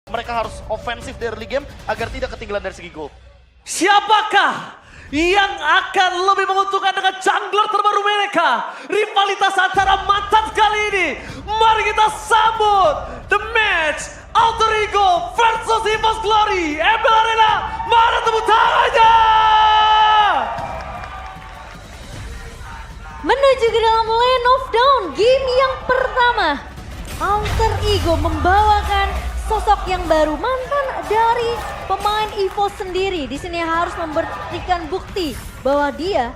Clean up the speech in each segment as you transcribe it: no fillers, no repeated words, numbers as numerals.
mereka harus ofensif dari early game agar tidak ketinggalan dari segi gold. Siapakah yang akan lebih menguntungkan dengan jungler terbaru mereka? Rivalitas antara mantan kali ini. Mari kita sambut the match Alter Ego versus EVOS Glory. ML Arena, mana tepuk tangannya? Menuju ke dalam Lane of Dawn, game yang pertama. Alter Ego membawakan sosok yang baru, mantan dari pemain EVOS sendiri. Di sini harus memberikan bukti bahwa dia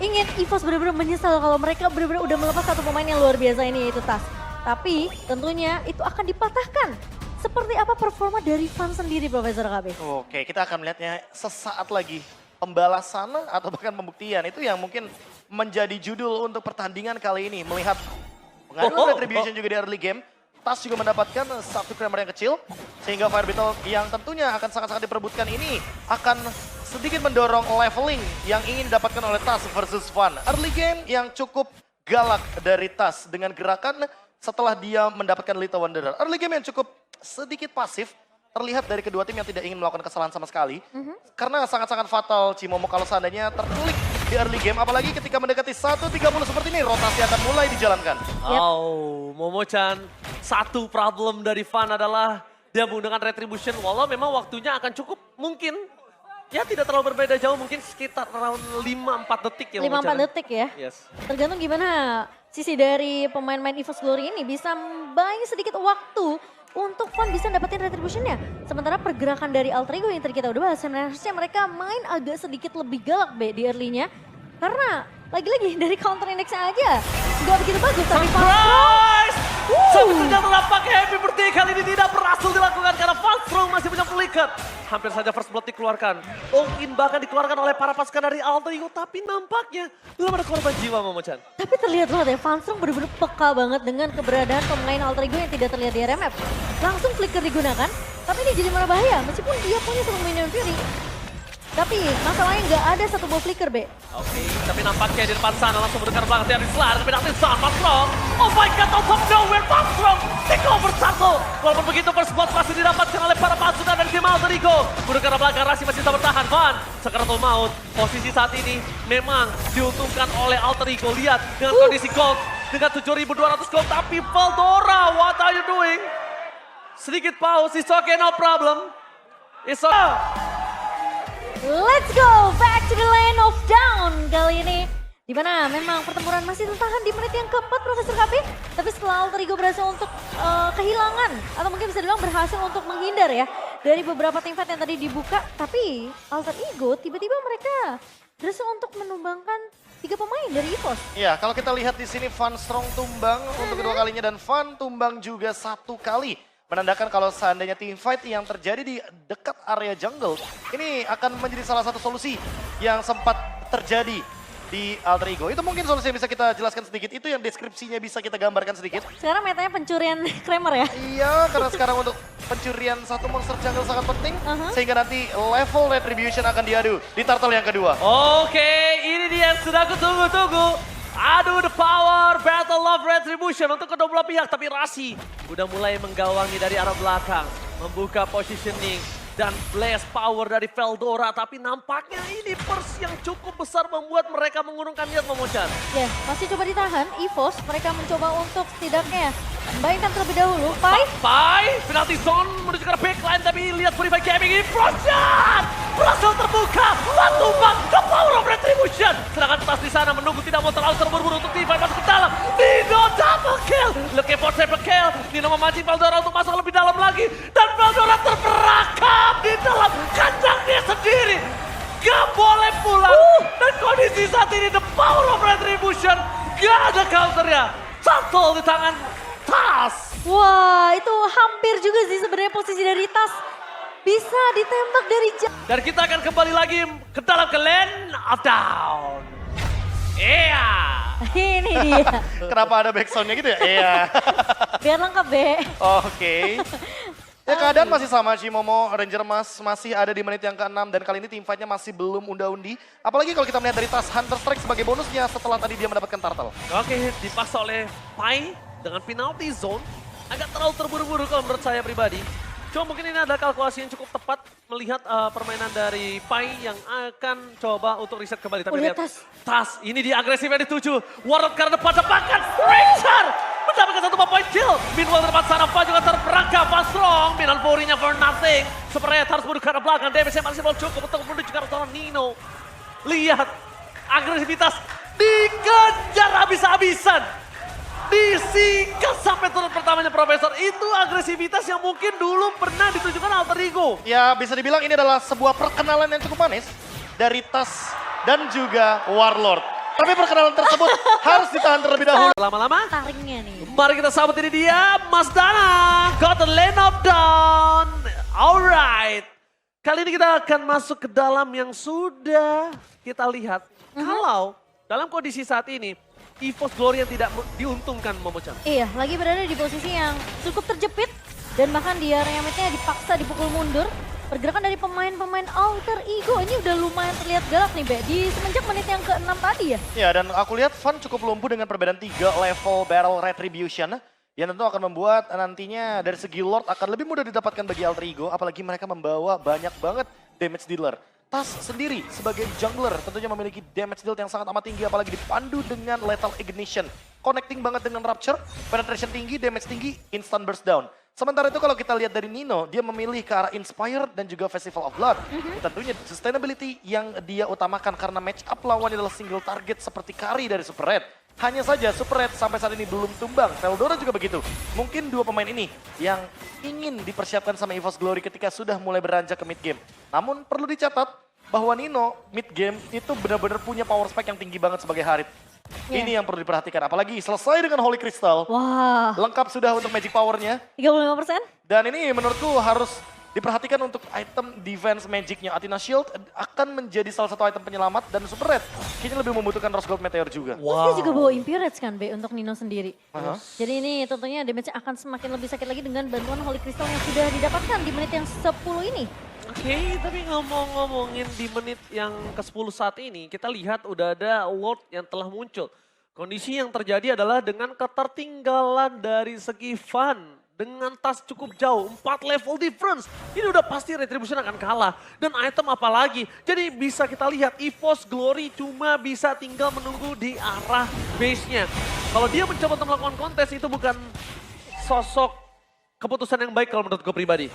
ingin EVOS benar-benar menyesal kalau mereka benar-benar udah melepas satu pemain yang luar biasa ini, yaitu Tas. Tapi tentunya itu akan dipatahkan. Seperti apa performa dari Fan sendiri, Profesor KB? Oke, kita akan melihatnya sesaat lagi. Pembalasan atau bahkan pembuktian itu yang mungkin menjadi judul untuk pertandingan kali ini. Melihat pengaruh retribution juga di early game. Tas juga mendapatkan satu kramer yang kecil. Sehingga Fire Battle yang tentunya akan sangat-sangat diperebutkan ini akan sedikit mendorong leveling yang ingin didapatkan oleh Tas versus Fan. Early game yang cukup galak dari Tas dengan gerakan setelah dia mendapatkan Little Wanderer. Early game yang cukup sedikit pasif. Terlihat dari kedua tim yang tidak ingin melakukan kesalahan sama sekali. Karena sangat-sangat fatal Cimomo kalau seandainya terkulik di early game. Apalagi ketika mendekati 1.30 seperti ini, rotasi akan mulai dijalankan. Oh, Momo-chan, satu problem dari Fan adalah dia menggunakan retribution. Walau memang waktunya akan cukup mungkin. Ya tidak terlalu berbeda jauh, mungkin sekitar around 5-4 detik ya. 5-4 detik ya? Yes. Tergantung gimana sisi dari pemain-pemain EVOS Glory ini bisa membayar sedikit waktu untuk Fan bisa dapetin retributionnya. Sementara pergerakan dari Alter Ego yang tadi kita udah bahas, sebenarnya mereka main agak sedikit lebih galak di early-nya. Karena lagi-lagi dari counter index-nya aja nggak begitu bagus. Tapi Surprise! Sampai ternyata nampaknya happy birthday kali ini tidak berhasil dilakukan karena Fan Strong masih punya flicker. Hampir saja first blood dikeluarkan. All-in bahkan dikeluarkan oleh para pasukan dari Alter Ego. Tapi nampaknya belum ada korban jiwa, Momo-chan. Tapi terlihat banget ya, Fan Strong bener-bener peka banget dengan keberadaan pemain Alter Ego yang tidak terlihat di RMF. Langsung flicker digunakan, tapi ini jadi malah bahaya meskipun dia punya satu minion Fury. Tapi masalahnya nggak ada satu buah flicker, Be. Oke, tapi nampaknya di depan sana langsung mendengar belakang dari Slar. Tapi nanti Fan Strong. Oh my god, out of nowhere Fan Strong. Take over satu. Walaupun begitu first blood masih didapatkan oleh para pasukan dari tim Alter Ego. Mendengar belakang Rasi masih bisa bertahan. Fan, Sakaratul Maut. Posisi saat ini memang diuntungkan oleh Alter Ego. Lihat dengan kondisi gold. Dengan 7.200 gold. Tapi Veldora, what are you doing? Sedikit pause, it's okay, no problem. It's okay. Let's go back to the Lane of Dawn kali ini. Dimana memang pertempuran masih tertahan di menit yang keempat, Profesor KB. Tapi setelah Alter Ego berhasil untuk kehilangan, atau mungkin bisa dibilang berhasil untuk menghindar ya, dari beberapa tim fight yang tadi dibuka. Tapi Alter Ego tiba-tiba mereka berhasil untuk menumbangkan 3 pemain dari EVOS. Iya, kalau kita lihat di sini Fan Strong tumbang untuk kedua kalinya dan Fan tumbang juga 1 kali. Menandakan kalau seandainya team fight yang terjadi di dekat area jungle ini akan menjadi salah satu solusi yang sempat terjadi di Alter Ego. Itu mungkin solusi yang bisa kita jelaskan sedikit. Itu yang deskripsinya bisa kita gambarkan sedikit. Sekarang metanya pencurian Kramer ya? Iya, karena sekarang untuk pencurian satu monster jungle sangat penting. Sehingga nanti level retribution akan diadu di turtle yang kedua. Oke, ini dia yang sudah aku tunggu-tunggu. Aduh, the power battle of retribution untuk kedua belah pihak. Tapi Rasi udah mulai menggawangi dari arah belakang. Membuka positioning dan blast power dari Veldora. Tapi nampaknya ini burst yang cukup besar membuat mereka mengurungkan niat Momo-chan. Ya, masih coba ditahan. EVOS mereka mencoba untuk setidaknya membaikkan terlebih dahulu. Pai, penalti zone menuju ke backline. Tapi lihat Purify Gaming ini, Froshan! Berhasil terbuka, tumbang ke power of retribution. Sedangkan Tas di sana menunggu tidak mau terlalu terburu-buru untuk Divine masuk ke dalam. Nino double kill, looking for triple kill. Nino memancing Veldora untuk masuk lebih dalam lagi. Dan Veldora terperangkap di dalam kandangnya sendiri. Gak boleh pulang. Dan kondisi saat ini the power of retribution. Gak ada counternya. Turtle di tangan Tas. Wah, itu hampir juga sih sebenarnya posisi dari Tas. Bisa ditembak dari jauh. Dan kita akan kembali lagi ke dalam ke Lane of Dawn. Iya. Ini dia. Kenapa ada backsoundnya gitu ya? Iya. Biar lengkap, Be. Oke. Ya keadaan masih sama, Cimomo Ranger Mas masih ada di menit yang ke-6 dan kali ini tim fight-nya masih belum unda-undi. Apalagi kalau kita melihat dari Tas Hunter Strike sebagai bonusnya setelah tadi dia mendapatkan turtle. Oke, dipaksa oleh Pai dengan penalty zone. agak terlalu terburu-buru kalau menurut saya pribadi. Cuma mungkin ini adalah kalkulasi yang cukup tepat melihat permainan dari Pai yang akan coba untuk reset kembali. Tapi lihat Tas, ini dia agresifnya dituju. Warlord karena depan bahkan Richard mendapatkan 1 point kill. Meanwhile di depan sana Pai juga terperangkap. Pas strong, Minan Fury-nya for nothing. Spread harus mundur ke arah belakang. Damage-nya masih belum cukup untuk menuju ke arah seorang Nino. Lihat, agresivitas dikejar habis-habisan. Disingkat sampai turun pertamanya Profesor. Itu agresivitas yang mungkin dulu pernah ditunjukkan Alter Ego. Ya bisa dibilang ini adalah sebuah perkenalan yang cukup manis dari Tas dan juga Warlord. Tapi perkenalan tersebut harus ditahan terlebih dahulu. Lama-lama, Taringnya nih. mari kita sambut ini dia, Mas Danang, got the lane of down. Alright. Kali ini kita akan masuk ke dalam yang sudah kita lihat. Kalau dalam kondisi saat ini, EVOS Glory yang tidak diuntungkan Momochan. Iya, lagi berada di posisi yang cukup terjepit dan bahkan di area mid-nya dipaksa dipukul mundur. Pergerakan dari pemain-pemain Alter Ego ini udah lumayan terlihat galak nih, Be. Di semenjak menit yang ke-6 tadi ya. Ya dan aku lihat Van cukup lumpuh dengan perbedaan 3 level Barrel Retribution. Yang tentu akan membuat nantinya dari segi Lord akan lebih mudah didapatkan bagi Alter Ego. Apalagi mereka membawa banyak banget damage dealer. Tas sendiri sebagai jungler tentunya memiliki damage deal yang sangat amat tinggi apalagi dipandu dengan Lethal Ignition. Connecting banget dengan Rapture, penetration tinggi, damage tinggi, instant burst down. Sementara itu kalau kita lihat dari Nino, dia memilih ke arah Inspire dan juga Festival of Blood. Tentunya sustainability yang dia utamakan karena match up lawannya adalah single target seperti Kari dari Super Red. Hanya saja Super Red sampai saat ini belum tumbang, Veldora juga begitu. Mungkin 2 pemain ini yang ingin dipersiapkan sama EVOS Glory ketika sudah mulai beranjak ke mid game. Namun perlu dicatat bahwa Nino mid game itu benar-benar punya power spike yang tinggi banget sebagai Harit. Ini yang perlu diperhatikan, apalagi selesai dengan Holy Crystal. Wah, Lengkap sudah untuk magic powernya. 35%? Dan ini menurutku harus diperhatikan untuk item defense magicnya. Athena Shield akan menjadi salah satu item penyelamat dan Super Red kayaknya lebih membutuhkan Rose Gold Meteor juga. Terus dia juga bawa Impurage kan, Be, untuk Nino sendiri. Aha. Jadi ini tentunya damage akan semakin lebih sakit lagi dengan bantuan Holy Crystal yang sudah didapatkan di menit yang 10 ini. Oke, tapi ngomongin di menit yang ke-10 saat ini, kita lihat udah ada Lord yang telah muncul. Kondisi yang terjadi adalah dengan ketertinggalan dari segi Van. Dengan Tas cukup jauh, 4 level difference. Ini udah pasti Retribution akan kalah. Dan item apalagi. Jadi bisa kita lihat EVOS Glory cuma bisa tinggal menunggu di arah base-nya. Kalau dia mencoba untuk melakukan kontes itu bukan sosok keputusan yang baik kalau menurut gue pribadi.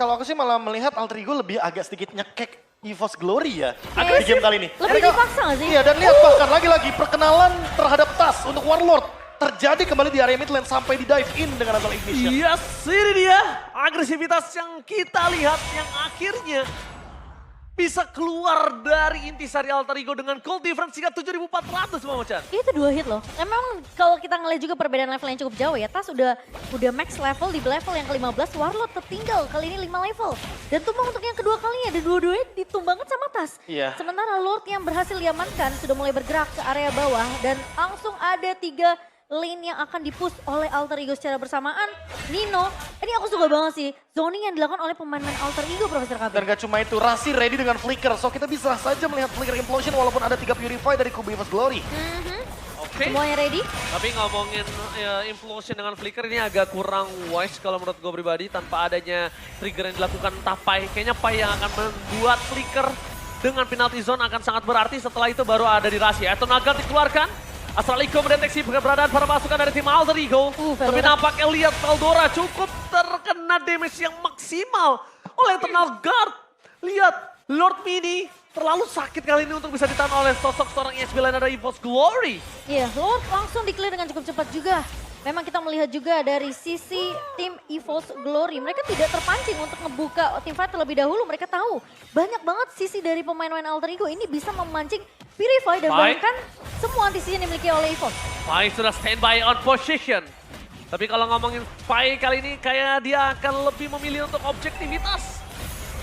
Kalau aku sih malah melihat Alter Ego lebih agak sedikit nyekek EVOS Glory ya Kayaknya di game kali ini. lebih dipaksa nggak sih? Iya dan lihat bahkan lagi-lagi perkenalan terhadap Tas untuk Warlord terjadi kembali di area mid lane sampai di dive in dengan Lethal Ignition. Yes, ini dia agresivitas yang kita lihat yang akhirnya bisa keluar dari intisari Alter Ego dengan gold difference hingga 7.400 Momochan. Itu 2 hit loh. Memang kalau kita ngeliat juga perbedaan level yang cukup jauh ya. Tas udah max level di level yang ke-15. Warlord tertinggal kali ini 5 level. Dan tumbang untuk yang kedua kalinya. Dan dua-duanya ditumbangkan sama Tas. Iya. Sementara Lord yang berhasil diamankan sudah mulai bergerak ke area bawah. Dan langsung ada 3 lane yang akan dipush oleh Alter Ego secara bersamaan. Nino, ini aku suka banget sih. Zoning yang dilakukan oleh pemain-pemain Alter Ego, Profesor KB. Dan gak cuma itu, Rasi ready dengan Flicker. So kita bisa saja melihat Flicker Implosion walaupun ada 3 Purify dari kubu EVOS Glory. Oke. Semuanya ready? Tapi ngomongin Implosion dengan Flicker ini agak kurang wise kalau menurut gue pribadi. Tanpa adanya trigger yang dilakukan entah Pai. Kayaknya Pai yang akan membuat Flicker dengan penalty zone akan sangat berarti. Setelah itu baru ada di Rasi. Atau Naga dikeluarkan. Astral Ego mendeteksi keberadaan para pasukan dari tim Alter Ego. Tapi nampaknya lihat Veldora cukup terkena damage yang maksimal oleh Eternal Guard. Lihat Lord Mini terlalu sakit kali ini untuk bisa ditahan oleh sosok seorang EXP lain ada EVOS Glory. Iya, Lord langsung di-clear dengan cukup cepat juga. Memang kita melihat juga dari sisi tim EVOS Glory. Mereka tidak terpancing untuk ngebuka teamfight terlebih dahulu. Mereka tahu banyak banget sisi dari pemain-pemain Alter Ego ini bisa memancing Purify dan bahkan semua antisisi yang dimiliki oleh EVOS. Pai sudah standby on position. Tapi kalau ngomongin Pai kali ini kayak dia akan lebih memilih untuk objektivitas.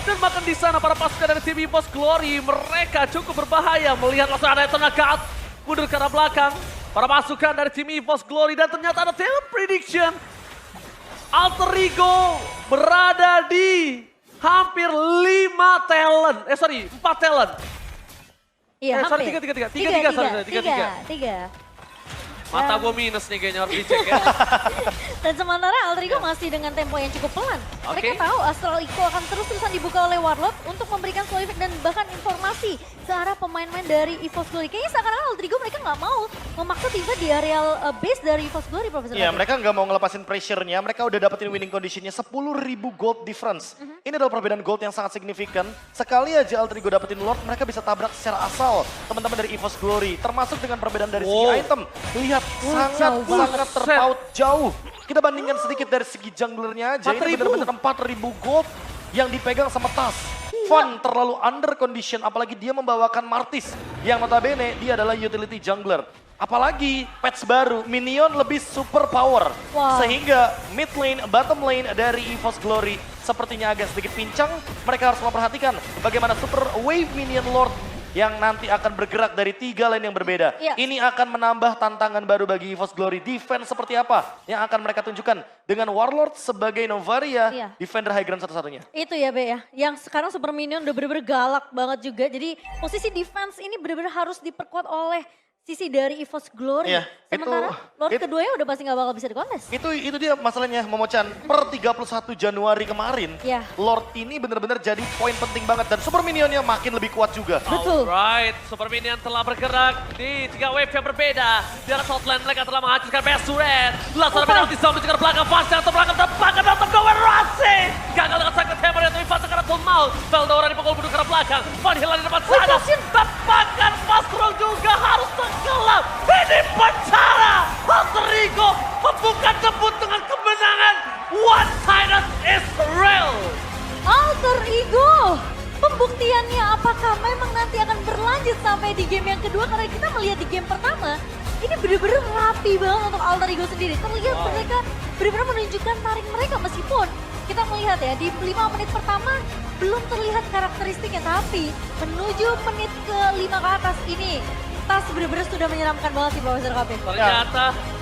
Dan bahkan di sana para pasukan dari tim EVOS Glory mereka cukup berbahaya melihat langsung ada Eternal Guard mundur ke arah belakang. Para pasukan dari tim EVOS Glory dan ternyata ada talent prediction. Alter Ego berada di hampir 4 talent. Iya, sorry, hampir. 3. Mata gue minus nih kayaknya harus dicek ya. Dan sementara Alter Ego masih dengan tempo yang cukup pelan. Mereka Oke. tahu Astral Echo akan terus-terusan dibuka oleh Warlord untuk memberikan slow effect dan bahkan informasi ke arah pemain-pemain dari EVOS Glory. Kayaknya seakan-akan Alter Ego mereka nggak mau memaksa tiba di areal base dari EVOS Glory, Profesor. Iya, Kadir. mereka nggak mau ngelepasin pressure-nya, mereka udah dapetin winning condition-nya 10.000 gold difference. Ini adalah perbedaan gold yang sangat signifikan. Sekali aja Alter Ego dapetin Lord, mereka bisa tabrak secara asal teman-teman dari EVOS Glory. Termasuk dengan perbedaan dari segi Wow. item. Lihat, jauh sangat terpaut jauh. Kita bandingkan sedikit dari segi junglernya aja, ini 4.000. benar-benar 4.000 gold yang dipegang sama Tas. Fun terlalu under condition, apalagi dia membawakan Martis yang notabene dia adalah utility jungler. Apalagi patch baru, minion lebih super power. Wow. Sehingga mid lane, bottom lane dari EVOS Glory sepertinya agak sedikit pincang. Mereka harus memperhatikan bagaimana super wave minion lord yang nanti akan bergerak dari 3 lane yang berbeda. Iya. Ini akan menambah tantangan baru bagi EVOS Glory. Defense seperti apa yang akan mereka tunjukkan dengan Warlord sebagai Novaria, Iya. defender high ground satu-satunya. Itu ya Be ya, yang sekarang Super Minion udah bener-bener galak banget juga. Jadi posisi defense ini bener-bener harus diperkuat oleh sisi dari EVOS Glory. Iya, Sementara Lord keduanya udah pasti gak bakal bisa dikontes. Itu dia masalahnya Momo-chan. Per 31 Januari kemarin, Iya. Lord ini benar-benar jadi poin penting banget dan super minionnya makin lebih kuat juga. Betul. Alright, Super Minion telah bergerak di 3 wave yang berbeda. Di arah Southland mereka telah menghancurkan Best Red. Langsung ada penalti sound menuju ke belakang. Fast yang terbelakang terbakar dalam Gower Rossi. Gagal dengan Sacred Hammer yang tapi Fast sekarang full mount. Veldora dipukul mundur ke arah belakang. Van Hila di depan sana. Tepakan Fast Roll juga harus tenggelam. Ini pencara. Alter Ego membuka debut dengan kemenangan. One-sided Israel. Alter Ego, pembuktiannya apakah memang nanti akan berlanjut sampai di game yang kedua? Karena kita melihat di game pertama, ini bener-bener rapi banget untuk Alter Ego sendiri. Terlihat mereka bener-bener menunjukkan tarik mereka meskipun kita melihat ya di 5 menit pertama belum terlihat karakteristiknya. Tapi menuju menit ke 5 ke atas ini, Tas bener-bener sudah menyeramkan banget sih Profesor KP. Ternyata